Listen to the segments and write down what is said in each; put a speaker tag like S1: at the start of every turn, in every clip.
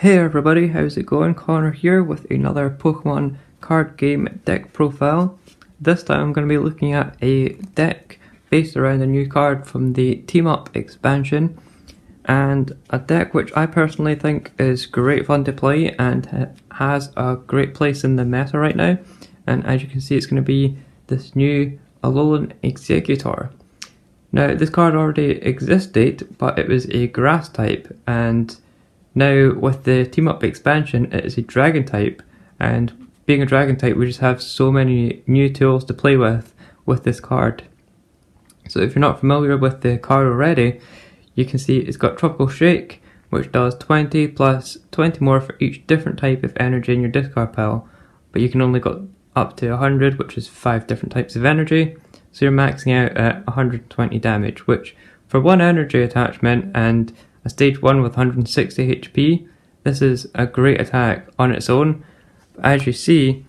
S1: Hey everybody, how's it going? Connor here with another Pokemon card game deck profile. This time I'm going to be looking at a deck based around a new card from the Team Up expansion, and a deck which I personally think is great fun to play and has a great place in the meta right now. And as you can see, it's going to be this new Alolan Exeggutor. Now this card already existed, but it was a grass type, and now with the Team Up expansion it is a dragon type, and being a dragon type we just have so many new tools to play with this card. So if you're not familiar with the card already, you can see it's got Tropical Shake, which does 20 plus 20 more for each different type of energy in your discard pile, but you can only go up to 100, which is 5 different types of energy, so you're maxing out at 120 damage, which for one energy attachment and a stage 1 with 160 HP, this is a great attack on its own. As you see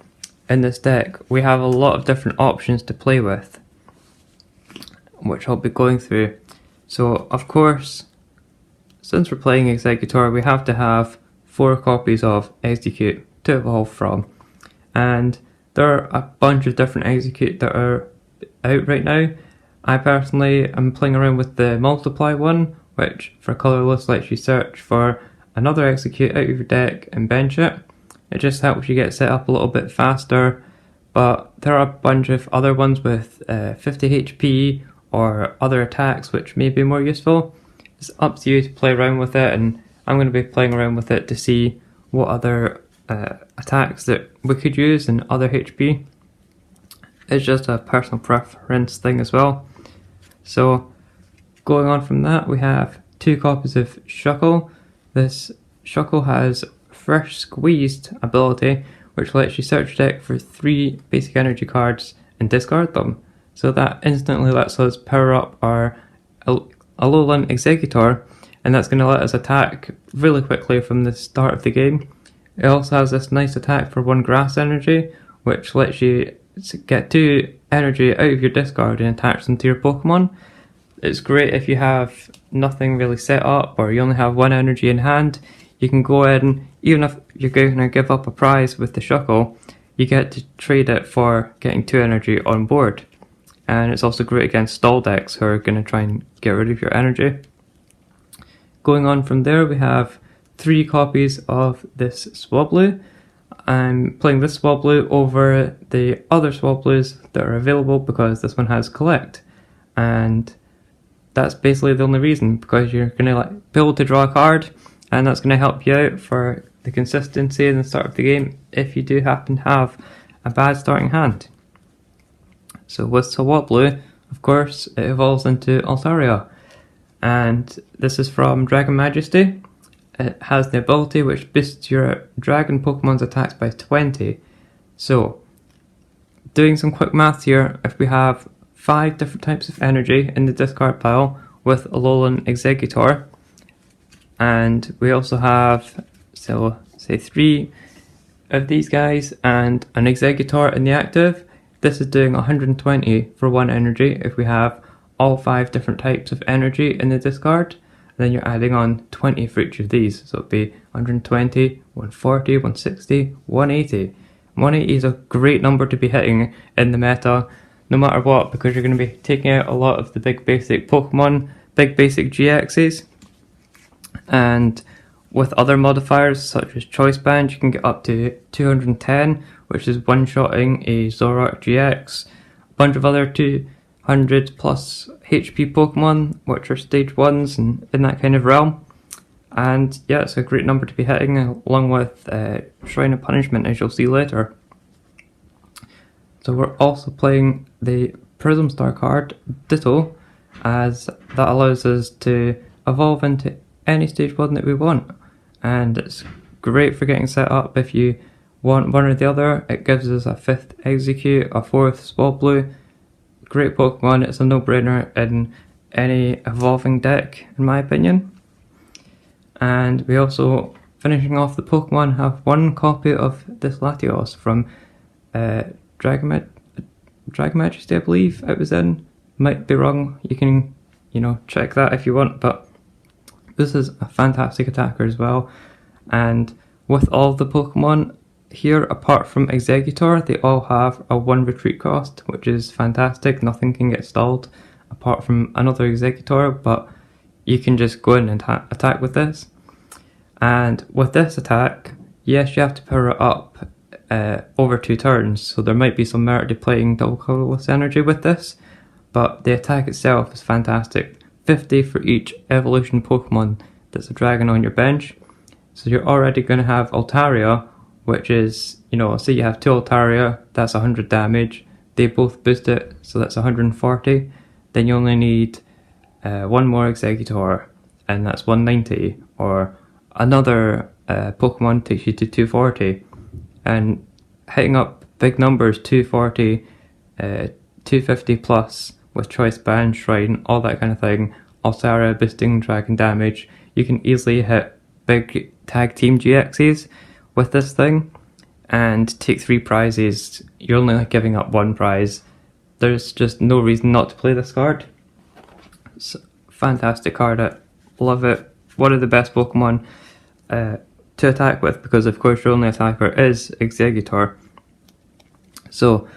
S1: in this deck, we have a lot of different options to play with, which I'll be going through. So of course, since we're playing Exegutor, we have to have 4 copies of Execute to evolve from, and there are a bunch of different Execute that are out right now. I personally am playing around with the Multiply one, which for colourless lets you search for another Execute out of your deck and bench it. It just helps you get set up a little bit faster, but there are a bunch of other ones with 50 HP or other attacks which may be more useful. It's up to you to play around with it, and I'm going to be playing around with it to see what other attacks that we could use and other HP. It's just a personal preference thing as well. So going on from that, we have 2 copies of Shuckle. This Shuckle has Fresh Squeezed ability, which lets you search your deck for 3 basic energy cards and discard them. So that instantly lets us power up our Alolan Exeggutor, and that's going to let us attack really quickly from the start of the game. It also has this nice attack for 1 grass energy, which lets you get 2 energy out of your discard and attach them to your Pokemon. It's great if you have nothing really set up or you only have 1 energy in hand. You can go ahead and, even if you're going to give up a prize with the Shuckle, you get to trade it for getting 2 energy on board. And it's also great against stall decks who are going to try and get rid of your energy. Going on from there, we have 3 copies of this Swablu. I'm playing this Swablu over the other Swablu's that are available because this one has Collect, and that's basically the only reason, because you're going to be able to draw a card, and that's going to help you out for the consistency in the start of the game if you do happen to have a bad starting hand. So with Swablu, of course, it evolves into Altaria, and this is from Dragon Majesty. It has the ability which boosts your dragon Pokemon's attacks by 20. So, doing some quick maths here, if we have 5 different types of energy in the discard pile with Alolan Exeggutor, and we also have, so say 3 of these guys and an Exeggutor in the active, this is doing 120 for 1 energy if we have all 5 different types of energy in the discard. Then you're adding on 20 for each of these, so it'd be 120, 140, 160, 180. 180 is a great number to be hitting in the meta, no matter what, because you're going to be taking out a lot of the big basic Pokemon, big basic GXs, and with other modifiers such as Choice Band, you can get up to 210, which is one-shotting a Zoroark GX, a bunch of other 200 plus HP Pokemon, which are stage 1s and in that kind of realm. And yeah, it's a great number to be hitting, along with Shrine of Punishment, as you'll see later. So we're also playing the Prism Star card, Ditto, as that allows us to evolve into any stage 1 that we want. And it's great for getting set up if you want one or the other. It gives us a 5th Execute, a 4th Swablu. Great Pokemon, it's a no-brainer in any evolving deck in my opinion. And we also, finishing off the Pokemon, have 1 copy of this Latios from Dragon Majesty, I believe it was in. Might be wrong, you can check that if you want, but this is a fantastic attacker as well. And with all the Pokemon here, apart from Exeggutor, they all have a 1 retreat cost, which is fantastic. Nothing can get stalled apart from another Exeggutor, but you can just go in and attack with this. And with this attack, yes, you have to power it up over 2 turns, so there might be some merit to playing double colorless energy with this, but the attack itself is fantastic. 50 for each evolution Pokemon that's a dragon on your bench. So you're already going to have Altaria, which is, say you have 2 Altaria, that's 100 damage. They both boost it, so that's 140. Then you only need 1 more Exeggutor, and that's 190. Or another Pokemon takes you to 240. And hitting up big numbers, 240, 250 plus, with Choice Band, Shrine, all that kind of thing, Altaria boosting dragon damage, you can easily hit big tag team GXs with this thing and take 3 prizes. You're only giving up 1 prize. There's just no reason not to play this card. It's a fantastic card, I love it. One of the best Pokemon to attack with, because of course your only attacker is Exeggutor. So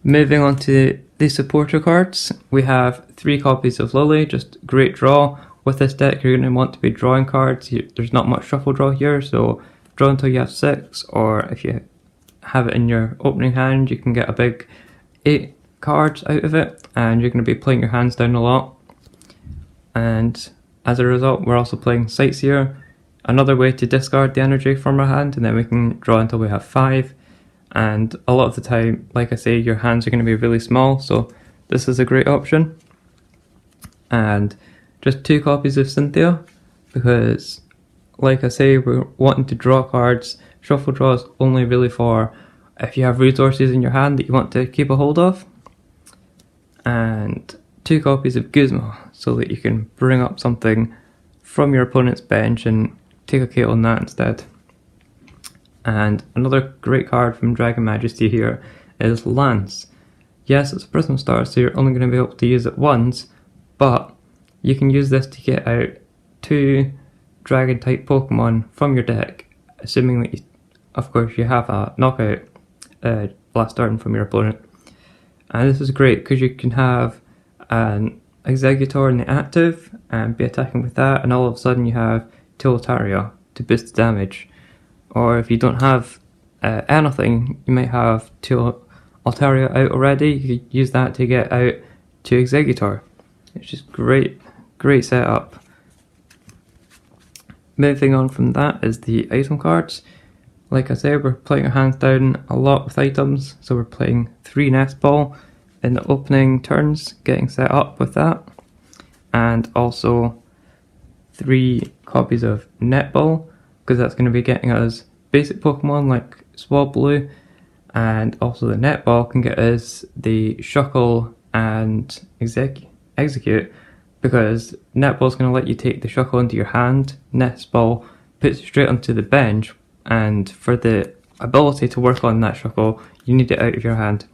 S1: moving on to the supporter cards, we have 3 copies of Lily, just great draw. With this deck you're going to want to be drawing cards. There's not much shuffle draw here, so draw until you have 6, or if you have it in your opening hand you can get a big 8 cards out of it, and you're going to be playing your hands down a lot. And as a result we're also playing Sightseer, another way to discard the energy from our hand, and then we can draw until we have 5. And a lot of the time, like I say, your hands are going to be really small, so this is a great option. And just 2 copies of Cynthia, because like I say, we're wanting to draw cards. Shuffle draw is only really for if you have resources in your hand that you want to keep a hold of. And 2 copies of Guzma, so that you can bring up something from your opponent's bench and take a KO on that instead. And another great card from Dragon Majesty here is Lance. Yes, it's a Prism Star, so you're only going to be able to use it once, but you can use this to get out 2 Dragon type Pokemon from your deck, assuming that of course you have a knockout Blast Darn from your opponent. And this is great because you can have an Exeggutor in the active and be attacking with that, and all of a sudden you have 2 Altaria to boost the damage. Or if you don't have anything, you might have 2 Altaria out already, you could use that to get out 2 Exeggutor. It's just great setup. Moving on from that is the item cards. Like I said, we're playing our hands down a lot with items, so we're playing 3 Nest Ball in the opening turns, getting set up with that, and also 3 copies of Netball, because that's going to be getting us basic Pokemon like Swablu, and also the Netball can get us the Shuckle and Execute, because Netball's going to let you take the Shuckle into your hand, Nestball puts it straight onto the bench, and for the ability to work on that Shuckle, you need it out of your hand.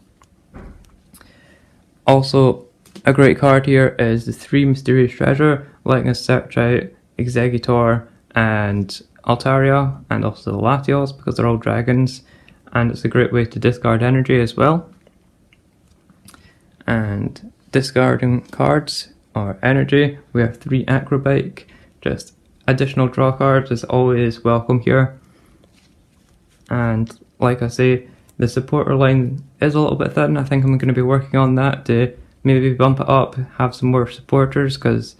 S1: Also, a great card here is the 3 Mysterious Treasure, letting us search out Exeggutor and Altaria, and also the Latios, because they're all dragons, and it's a great way to discard energy as well. And discarding cards or energy, we have 3 Acrobike, just additional draw cards is always welcome here. And like I say, the supporter line is a little bit thin. I think I'm going to be working on that to maybe bump it up, have some more supporters, because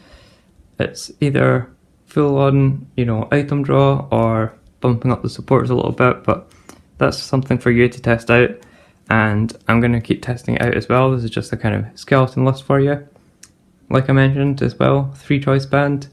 S1: it's either full on, item draw or bumping up the supporters a little bit, but that's something for you to test out, and I'm going to keep testing it out as well. This is just a kind of skeleton list for you. Like I mentioned as well, 3 Choice Band,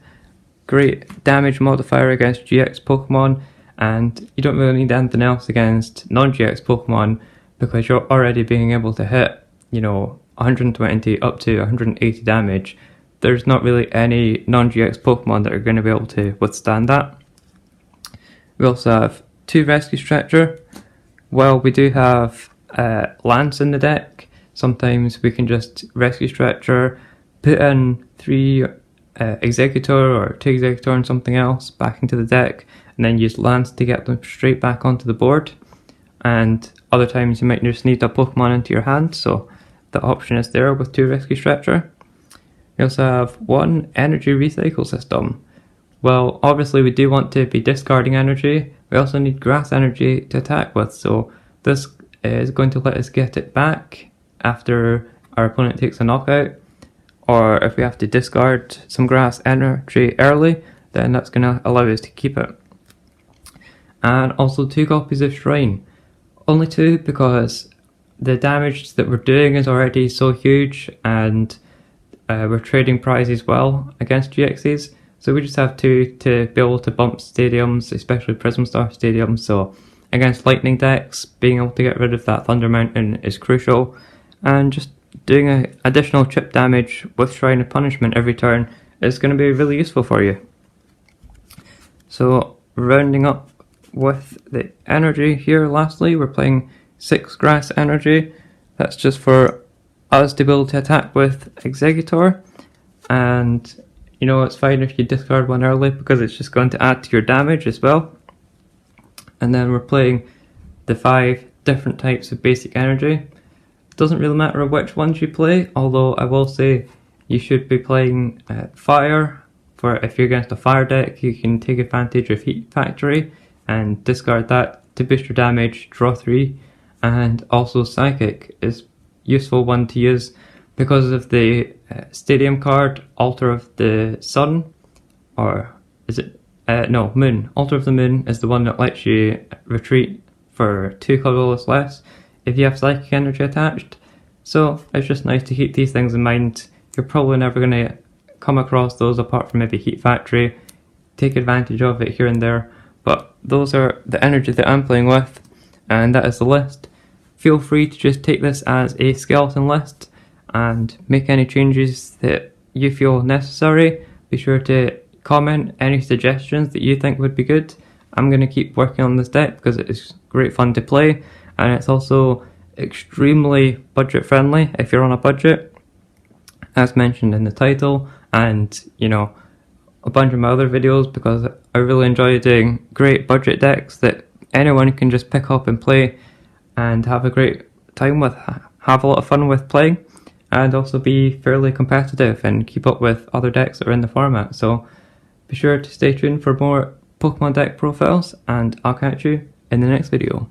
S1: great damage modifier against GX Pokemon, and you don't really need anything else against non-GX Pokemon, because you're already being able to hit, 120 up to 180 damage. There's not really any non-GX Pokemon that are going to be able to withstand that. We also have 2 Rescue Stretcher. While we do have Lance in the deck, sometimes we can just Rescue Stretcher, put in 3 Exeggutor or 2 Exeggutor and something else back into the deck, and then use lands to get them straight back onto the board. And other times you might just need a Pokemon into your hand, so the option is there with 2 Risky Stretcher. We also have 1 Energy Recycle System. Well, obviously we do want to be discarding energy. We also need grass energy to attack with, so this is going to let us get it back after our opponent takes a knockout. Or if we have to discard some grass energy early, then that's going to allow us to keep it. And also 2 copies of Shrine. Only 2 because the damage that we're doing is already so huge, and we're trading prizes well against GXs. So we just have 2 to be able to bump stadiums, especially Prism Star stadiums. So against lightning decks, being able to get rid of that Thunder Mountain is crucial. And just doing an additional chip damage with Shrine of Punishment every turn is going to be really useful for you. So rounding up with the energy here, lastly, we're playing 6 grass energy. That's just for us to be able to attack with Exegutor. And you know, it's fine if you discard 1 early because it's just going to add to your damage as well. And then we're playing the 5 different types of basic energy. It doesn't really matter which ones you play, although I will say you should be playing fire. For if you're against a fire deck, you can take advantage of Heat Factory and discard that to boost your damage, draw 3. And also Psychic is useful one to use because of the Stadium card, Altar of the Sun, or is it, no, Moon. Altar of the Moon is the one that lets you retreat for 2 colorless less if you have Psychic Energy attached. So it's just nice to keep these things in mind. You're probably never going to come across those apart from maybe Heat Factory. Take advantage of it here and there, but those are the energy that I'm playing with, and that is the list. Feel free to just take this as a skeleton list and make any changes that you feel necessary. Be sure to comment any suggestions that you think would be good. I'm going to keep working on this deck because it is great fun to play, and it's also extremely budget friendly if you're on a budget, as mentioned in the title, and you know, a bunch of my other videos, because I really enjoy doing great budget decks that anyone can just pick up and play and have a great time with, have a lot of fun with playing, and also be fairly competitive and keep up with other decks that are in the format. So be sure to stay tuned for more Pokemon deck profiles, and I'll catch you in the next video.